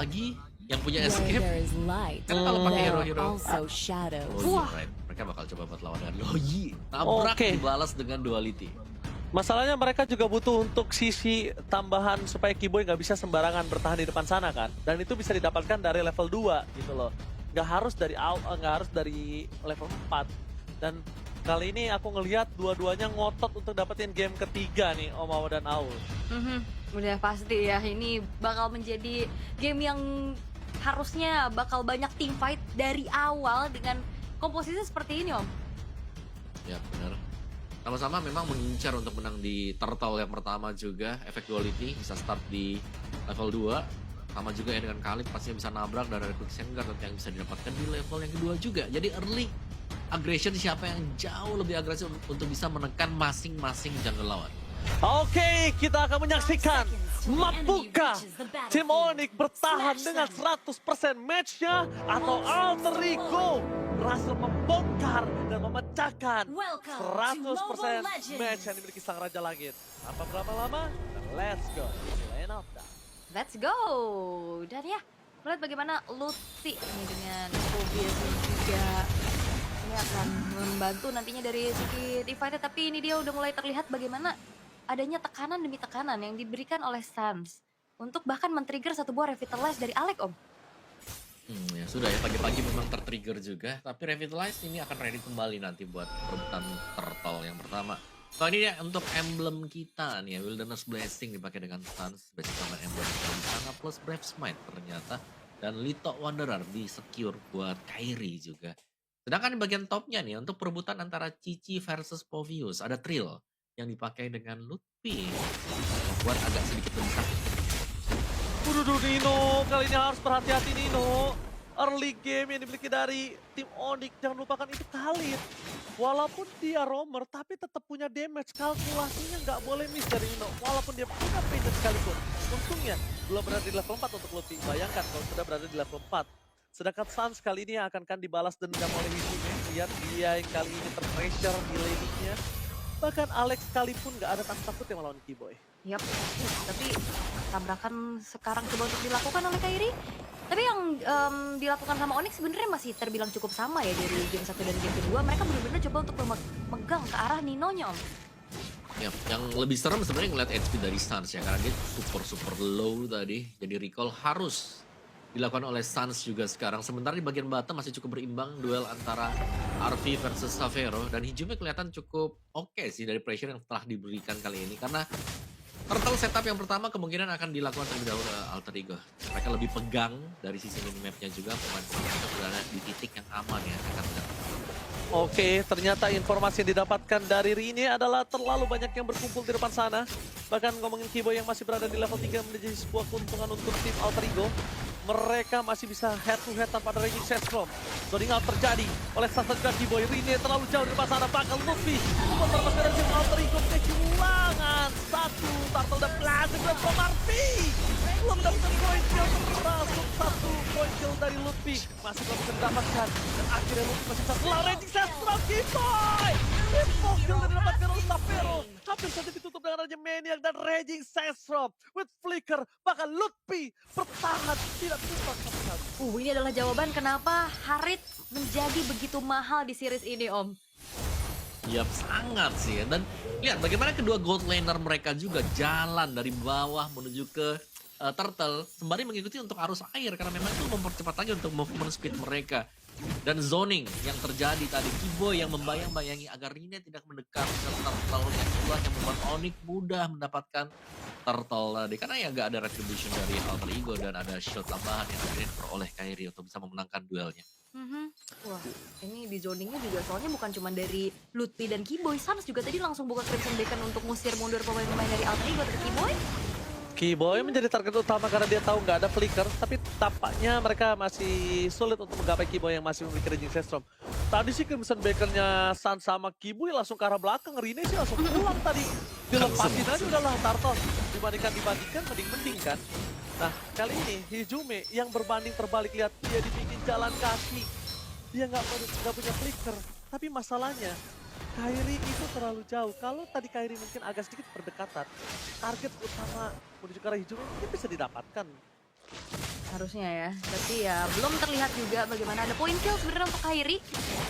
lagi yang punya Where escape. there is light, Kan kalau pakai there are hero-hero also shadows. Loyi, right. Mereka bakal coba buat lawan dengan Loyi. Tabrak Oke. dibalas dengan duality. Masalahnya mereka juga butuh untuk sisi tambahan supaya Kiboy nggak bisa sembarangan bertahan di depan sana kan. Dan itu bisa didapatkan dari level 2 gitu loh. Nggak harus dari level 4. Dan kali ini aku ngelihat dua-duanya ngotot untuk dapetin game ketiga nih Om Awa dan Aul. Udah pasti ya, ini bakal menjadi game yang harusnya bakal banyak team fight dari awal dengan komposisi seperti ini Om. Ya benar. Sama-sama memang mengincar untuk menang di turtle yang pertama juga. Efek duality bisa start di level 2. Sama juga ya dengan Khalid pastinya bisa nabrak dan ada quicksand guard yang bisa didapatkan di level yang kedua juga. Jadi early aggression siapa yang jauh lebih agresif untuk bisa menekan masing-masing jungle lawan. Oke, kita akan menyaksikan mampukah tim Onyx bertahan dengan 100% matchnya atau Alter Ego berhasil membongkar dan memecahkan 100% match yang dimiliki Sang Raja Langit. Tanpa berapa lama, let's go. Lane of Dawn. Let's go. Dan ya, melihat bagaimana Lutfi ini dengan Phobias dan juga ini akan membantu nantinya dari segi team fight, tapi ini dia udah mulai terlihat bagaimana adanya tekanan demi tekanan yang diberikan oleh Sans untuk bahkan men-trigger satu buah Revitalize dari Alec Om. Ya sudah ya, pagi-pagi memang tertrigger juga. Tapi Revitalize ini akan ready kembali nanti buat perebutan turtle yang pertama. So ini ya untuk emblem kita nih ya, Wilderness Blessing dipakai dengan Stance. Basic command emblem di sana plus Brave Smite ternyata. Dan Lito Wanderer di secure buat Kairi juga. Sedangkan di bagian topnya nih, untuk perebutan antara Cici versus Povius, ada Trill yang dipakai dengan Lutfi. Buat agak sedikit lebih sakit. Waduh Nino, kali ini harus berhati-hati Nino. Early game yang dimiliki dari tim Onyx, jangan lupakan itu Khalid. Walaupun dia roamer, tapi tetap punya damage. Kalkulasinya nggak boleh miss dari Nino, walaupun dia punya painted sekalipun. Untungnya belum berada di level 4 untuk Lutfi. Bayangkan kalau sudah berada di level 4. Sedangkan Sans kali ini akan dibalas dendam oleh Hizume. Lihat dia yang kali ini terpressure di laning-nya. Bahkan Alex sekalipun nggak ada takut yang melawan Kiboy. Yap, tapi tabrakan sekarang coba untuk dilakukan oleh Kairi. Tapi yang dilakukan sama Onyx sebenarnya masih terbilang cukup sama ya dari game 1 dan game kedua. Mereka benar-benar coba untuk memegang ke arah Ninonya Om. Ya, yang lebih serem sebenarnya ngeliat HP dari Sans ya, karena dia super low tadi. Jadi recall harus dilakukan oleh Sans juga sekarang. Sementara di bagian bottom masih cukup berimbang duel antara RV versus Savero. Dan Hijume kelihatan cukup oke sih dari pressure yang telah diberikan kali ini. Karena turtle setup yang pertama kemungkinan akan dilakukan terlebih dahulu Alter Ego. Mereka lebih pegang dari sisi minimapnya juga. Pemain-pemain mereka berada di titik yang aman ya. Oke, ternyata informasi yang didapatkan dari Rine adalah terlalu banyak yang berkumpul di depan sana. Bahkan ngomongin Kiboy yang masih berada di level 3 menjadi sebuah keuntungan untuk tim Alter Ego. Mereka masih bisa head to head tanpa ada raging Setstrom. Zoning out terjadi oleh Sasa juga Kiboy. Rine terlalu jauh di depan sana, bakal Lutfi memutar pas dari tim Alter Ego. Kehilangan satu turtle dan plastik dan from RV. Belum mendapatkan poin kill, termasuk satu poin kill dari Lutfi. Masih belum bisa didapatkan. Dan akhirnya Lutfi masih bisa kelar raging Setstrom Kiboy. Info kill dan didapatkan oleh Savero. Hampir saja ditutup dengan Raja Maniac dan raging Setstrom. With flicker, bahkan Lutfi bertahan tidak tutup sama sekali. Ini adalah jawaban kenapa Harit menjadi begitu mahal di series ini Om. Yap, sangat sih ya. Dan lihat bagaimana kedua gold laner mereka juga jalan dari bawah menuju ke turtle sembari mengikuti untuk arus air karena memang itu mempercepat lagi untuk movement speed mereka. Dan zoning yang terjadi tadi, Kiboy yang membayang-bayangi agar Rine tidak mendekat ke turtle yang itulah yang membuat Onyx mudah mendapatkan turtle tadi. Karena ya gak ada retribution dari Alter Ego dan ada shield tambahan yang akhirnya diperoleh Kairi untuk bisa memenangkan duelnya. Wah, ini di zoningnya juga soalnya bukan cuma dari Lutfi dan Kiboy. Sans juga tadi langsung buka Crimson Beacon untuk ngusir mundur pemain-pemain dari Alter Ego dari Kiboy. Kiboy menjadi target utama karena dia tahu nggak ada flicker, tapi tampaknya mereka masih sulit untuk menggapai Kiboy yang masih memiliki raging Setstrom. Tadi sih Crimson Beacon-nya San sama Kiboy langsung ke arah belakang, Rine sih langsung pulang tadi. Dilepasin aja udahlah turtle. Dibandingkan mending kan. Nah kali ini Hizume yang berbanding terbalik, lihat dia dibikin jalan kaki. Dia nggak punya flicker, tapi masalahnya Kairi itu terlalu jauh. Kalau tadi Kairi mungkin agak sedikit berdekatan, target utama menuju ke arah Hizume mungkin bisa didapatkan. harusnya ya. Tapi ya belum terlihat juga bagaimana ada point kill sebenarnya untuk Kairi.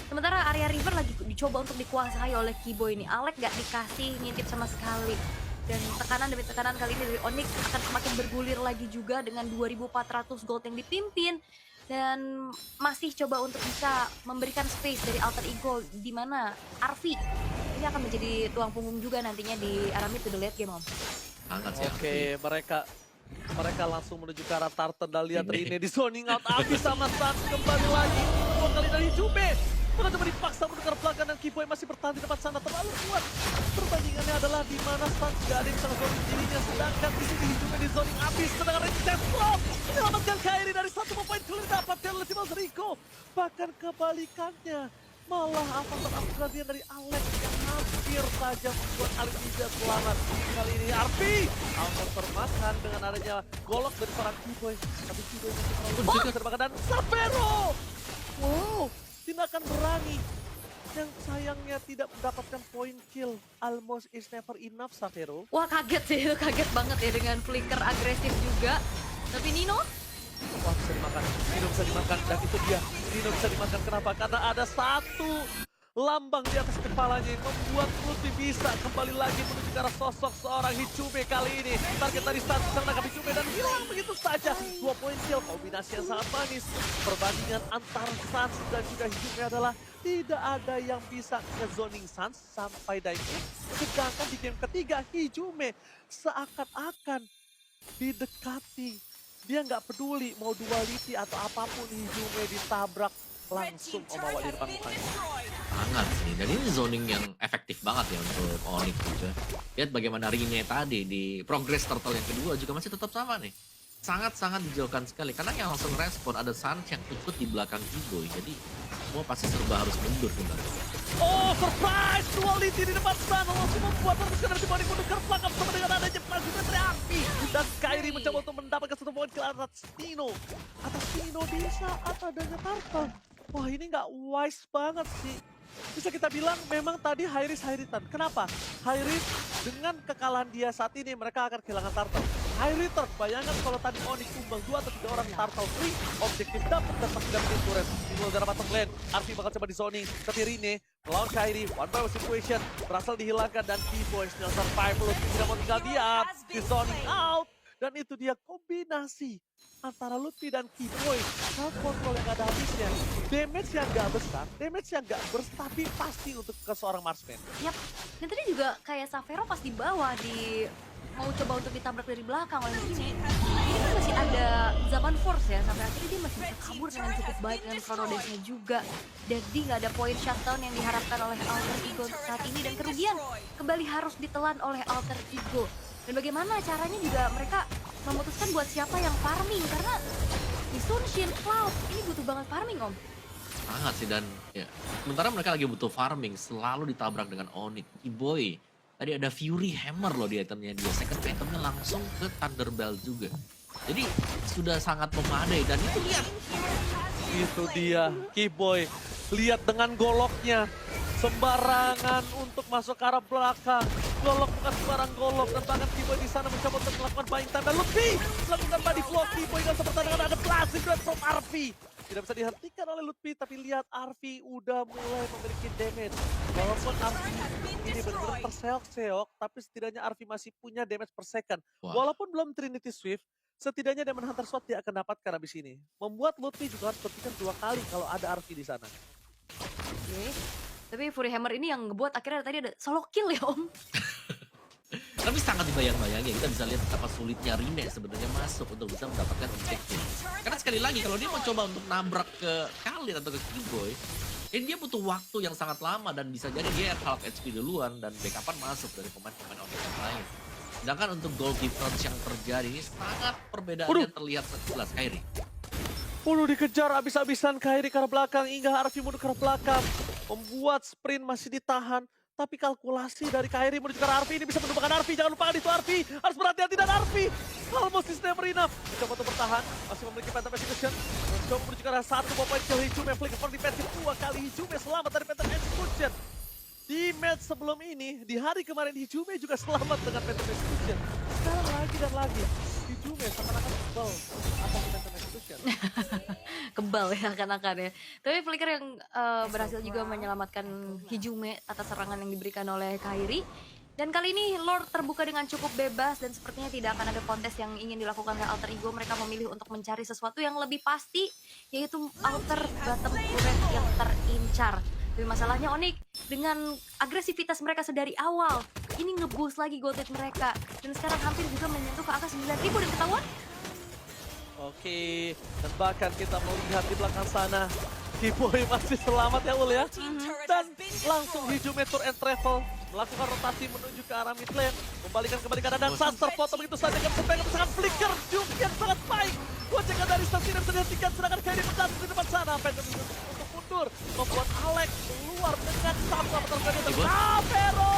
Sementara area river lagi dicoba untuk dikuasai oleh Kibo ini. Alek gak dikasih ngintip sama sekali. Dan tekanan demi tekanan kali ini dari Onyx akan semakin bergulir lagi juga dengan 2.400 gold yang dipimpin. Dan masih coba untuk bisa memberikan space dari Alter Ego di mana Arfi ini akan menjadi tulang punggung juga nantinya di arah mid to the late game, Om. Sangat sih. Oke, mereka langsung menuju ke arah Tartan dan lihat Rine di zoning out. Abis sama Sans kembali lagi. Dua kali dari Jube. Coba dipaksa menukar belakang dan Kiboy masih bertahan di depan sana terlalu kuat. Perbandingannya adalah di mana Sans gak ada yang bisa zoning dirinya. Sedangkan di sini Jube di zoning abis. Sedangkan Resistance Flow menyelamatkan Kairi dari satu poin clear dapatkan oleh Tim Alter Ego. Bahkan kebalikannya. Malah avatar upgrade dari Alex yang hampir saja membuat Alex tidak selamat. Kali ini Arfi akan termakan dengan adanya golok dari seorang Kiboy. Tapi Kiboy masih terlalu termakan dan Savero. Wow, tindakan berani yang sayangnya tidak mendapatkan point kill. Almost is never enough, Savero. Wah kaget sih, itu kaget banget ya dengan flicker agresif juga. Tapi Nino Wah, bisa dimakan. Nino bisa dimakan. Dan itu dia. Nino bisa dimakan. Kenapa? Karena ada satu lambang di atas kepalanya yang membuat Lutfi bisa kembali lagi menuju ke arah sosok seorang Hichume kali ini. Target dari Sans bisa menangkap Hichume dan hilang begitu saja. 2 poin kill, kombinasi yang sangat manis. Perbandingan antara Sans dan juga Hichume adalah tidak ada yang bisa nge-zoning Sans sampai diving. Sedangkan di game ketiga, Hichume seakan-akan didekati. Dia nggak peduli mau duality atau apapun, Hichume ditabrak langsung membawa di depan mukanya. Sangat sih. Dan ini zoning yang efektif banget ya untuk Onyx juga. Lihat bagaimana Rine tadi di progress turtle yang kedua juga masih tetap sama nih. Sangat-sangat dijauhkan sekali. Karena yang langsung respon ada Sans yang ikut di belakang Kiboy. Jadi semua pasti serba harus mundur kembali. Oh, surprise! Duality di depan sana langsung membuat harus dari dibanding menukar belakang sama dengan adanya juga dari Arfi. Dan Kairi mencoba untuk mendapatkan satu poin ke atas Tino. Atas Tino di saat adanya Turtle. Wah, ini nggak wise banget sih. Bisa kita bilang memang tadi High-Risk-High-Return. Kenapa? High-Risk dengan kekalahan dia saat ini mereka akan kehilangan Turtle. High-Return, bayangkan kalau tadi Onyx tumbang 2 atau 3 orang Turtle free, objektif dapat dan masih dapetin turret. Timbul dari bottom lane, Arfi bakal coba di zoning. Tapi Rine melawan Kairi, one by one situation, berhasil dihilangkan dan Kiboy still survive. Lutfi tidak mau tinggal diam, di zoning out. Dan itu dia kombinasi antara Lutfi dan Kiboy. Self control yang ada habisnya. Damage yang gak besar, damage yang gak burst, tapi pasti untuk ke seorang marksman. Yap, dan tadi juga kayak Savero pas di bawah di mau coba untuk ditabrak dari belakang oleh ini. Ini kan masih ada zaman force ya, sampai akhirnya dia masih bisa kabur dengan cukup baik dengan chrono dash-nya juga. Jadi nggak ada point shutdown yang diharapkan oleh Alter Ego untuk saat ini dan kerugian kembali harus ditelan oleh Alter Ego. Dan bagaimana caranya juga mereka memutuskan buat siapa yang farming karena di Sunshin Cloud ini butuh banget farming, Om. Sangat sih. Dan ya, sementara mereka lagi butuh farming, selalu ditabrak dengan Onyx. Kiboy tadi ada Fury Hammer loh di itemnya dia. Second itemnya langsung ke Thunderbell juga. Jadi sudah sangat memadai dan itu lihat. Itu dia, Kiboy. Lihat dengan goloknya. Sembarangan untuk masuk ke arah belakang. Golok bukan sembarang golok. Dan bahkan Kiboy di sana mencoba untuk melakukan buying time. Dan lebih melakukan body block. Kiboy dan seperti ada plastik red from Arfi. Tidak bisa dihentikan oleh Lutfi, tapi lihat Arfi udah mulai memiliki damage. Walaupun Arfi ini benar-benar terseok-seok, tapi setidaknya Arfi masih punya damage per second. Wah. Walaupun belum Trinity Swift, setidaknya Demon Hunter Sword dia akan dapatkan habis ini. Membuat Lutfi juga harus berpikir 2 kali kalau ada Arfi di sana. Oke. Tapi Fury Hammer ini yang ngebuat akhirnya tadi ada solo kill ya, Om. Tapi sangat dibayang-bayangi, kita bisa lihat betapa sulitnya Rine sebenarnya masuk untuk bisa mendapatkan objektif. Karena sekali lagi kalau dia mau coba untuk nabrak ke Khalid atau ke Kiboy, ini dia butuh waktu yang sangat lama dan bisa jadi dia half HP duluan dan backupan masuk dari pemain-pemain Onyx yang lain. Sedangkan untuk goal difference yang terjadi ini sangat perbedaannya terlihat jelas. Kairi. Dikejar abis-abisan Kairi ke arah belakang hingga Arfi mundur ke arah belakang. Membuat sprint masih ditahan. Tapi kalkulasi dari Kairi menuju ke arah Arfi ini bisa menumpahkan Arfi. Jangan lupakan itu Arfi. Harus berhati-hati dan Arfi. Almost is never enough. Mencoba untuk bertahan. Masih memiliki Phantom Execution. Mencoba menuju ke arah 1 point kill Hichume. Flicker for defensive 2 kali Hichume selamat dari Phantom Execution. Di match sebelum ini, di hari kemarin Hichume juga selamat dengan Phantom Execution. Sekarang lagi dan lagi. Hichume seakan-akan sebel atas Phantom Execution. kebal ya akan-akan ya. Tapi Flicker yang berhasil juga menyelamatkan Hijume atas serangan yang diberikan oleh Kairi. Dan kali ini Lord terbuka dengan cukup bebas dan sepertinya tidak akan ada kontes yang ingin dilakukan oleh Alter Ego. Mereka memilih untuk mencari sesuatu yang lebih pasti, yaitu Alter bottom turret yang terincar. Tapi masalahnya Onyx dengan agresivitas mereka sedari awal, ini nge-boost lagi gold rate mereka. Dan sekarang hampir juga menyentuh ke angka 9.000 dan ketahuan. Oke, dan bahkan kita melihat di belakang sana Kiboy masih selamat ya Ul ya. Dan langsung Hijume Tour and Travel melakukan rotasi menuju ke arah mid lane. Membalikan kembali keadaan dan Saster foto begitu saja kan sampai sangat Flicker jump yang sangat baik. Gocekan dari stasi bisa dihentikan sedangkan Kairi berjatuh di depan sana. Pengen untuk mundur membuat Alex keluar dengan satu terkait dan Savero.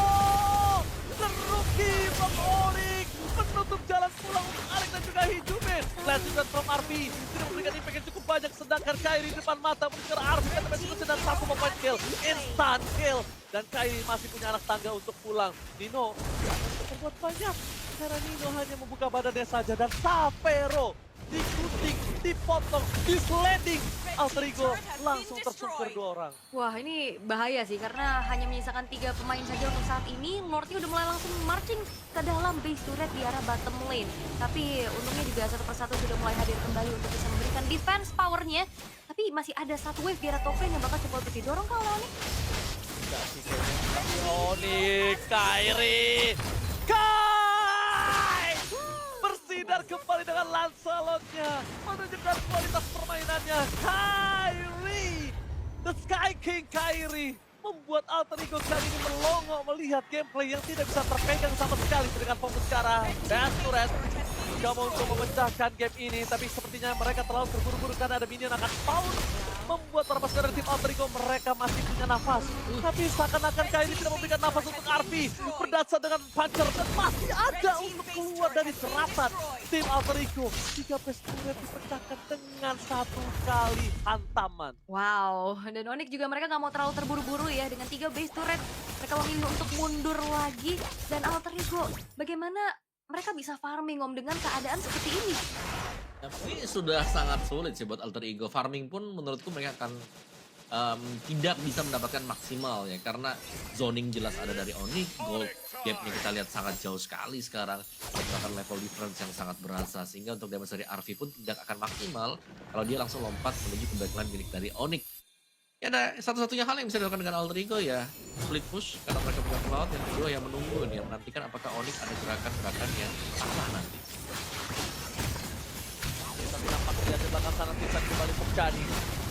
The rookie from Onyx menutup jalan pulang untuk Alex dan juga Hijume. Lanjutkan from RP tidak memberikan impact yang cukup banyak sedangkan Kairi di depan mata menuju ke RP kan dan satu point kill, instant kill. Dan Kairi masih punya anak tangga untuk pulang. Nino jangan berbuat banyak karena Nino hanya membuka badannya saja dan Savero digunting, dipotong, disleding. Alter Ego langsung tersungkur 2 orang. Wah ini bahaya sih karena hanya menyisakan 3 pemain saja untuk saat ini. Lordnya udah mulai langsung marching ke dalam base turret di arah bottom lane. Tapi untungnya juga satu persatu sudah mulai hadir kembali untuk bisa memberikan defense powernya. Tapi masih ada satu wave di arah top lane yang bakal coba untuk didorong kalau Onyx. Enggak sih kayaknya. Onyx, Kairi, Kai! Bersinar kembali dengan Lancelotnya. Menunjukkan kualitas permainannya. Kairi! The Sky King Kairi membuat Alter Ego kali ini melongo melihat gameplay yang tidak bisa terpegang sama sekali dengan fokus ke arah Best Turret. Coba untuk memecahkan game ini, tapi sepertinya mereka terlalu terburu-buru karena ada minion akan spawn. Membuat para pasukan dari tim Alter Ego mereka masih punya nafas. Tapi seakan-akan Kairi tidak memberikan nafas untuk RP. Berdasar dengan puncher dan masih ada untuk keluar dari jeratan tim Alter Ego. 3 base turret dipecahkan dengan 1 kali hantaman. Wow, dan Onyx juga mereka nggak mau terlalu terburu-buru ya dengan 3 base turret. Mereka memilih untuk mundur lagi. Dan Alter Ego, bagaimana mereka bisa farming Om dengan keadaan seperti ini? Tapi sudah sangat sulit sih buat Alter Ego. Farming pun menurutku mereka akan tidak bisa mendapatkan maksimal ya. Karena zoning jelas ada dari Onyx. Gold gapnya kita lihat sangat jauh sekali sekarang. Merupakan level difference yang sangat berasa. Sehingga untuk damage dari RV pun tidak akan maksimal kalau dia langsung lompat menuju ke backline milik dari Onyx. Ya ada satu-satunya hal yang bisa dilakukan dengan Alter Ego ya split push karena mereka punya cloud. Yang kedua yang menunggu nih, yang menantikan apakah Onyx ada gerakan-gerakan yang apa nanti. Tapi nampaknya di belakang sana bisa kembali terjadi.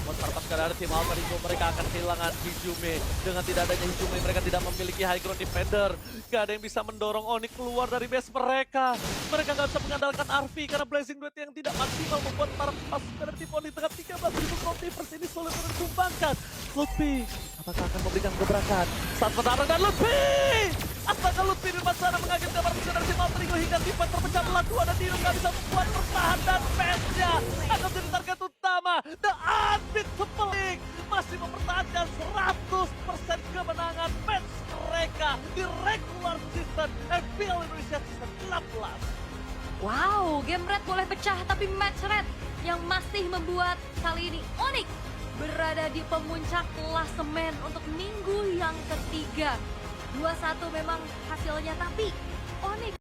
Pas dari tim Alter Ego mereka akan kehilangan Hijume. Dengan tidak adanya Hijume mereka tidak memiliki high ground defender. Gak ada yang bisa mendorong Onyx keluar dari base mereka. Mereka gak bisa mengandalkan RV karena Blazing Duet yang tidak maksimal membuat para pasukan dari tim Onyx dengan 13.000 crossovers ini sulit untuk dikembangkan. Lutfi, apakah akan memberikan gebrakan? Saat pertarungan dan Lutfi! Astaga Lutfi di depan sana mengagetkan para pasukan dari tim Alter Ego hingga defense terpecah belah 2 dan Dino gak bisa membuat pertahanan dan match-nya akan menjadi target utama. The Unbeatable League masih mempertahankan 100% kemenangan match mereka di regular season FPL Indonesia season 16. Wow, game red boleh pecah tapi match red yang masih membuat kali ini Onyx berada di pemuncak klasemen untuk minggu yang ketiga. 2-1 memang hasilnya tapi Onyx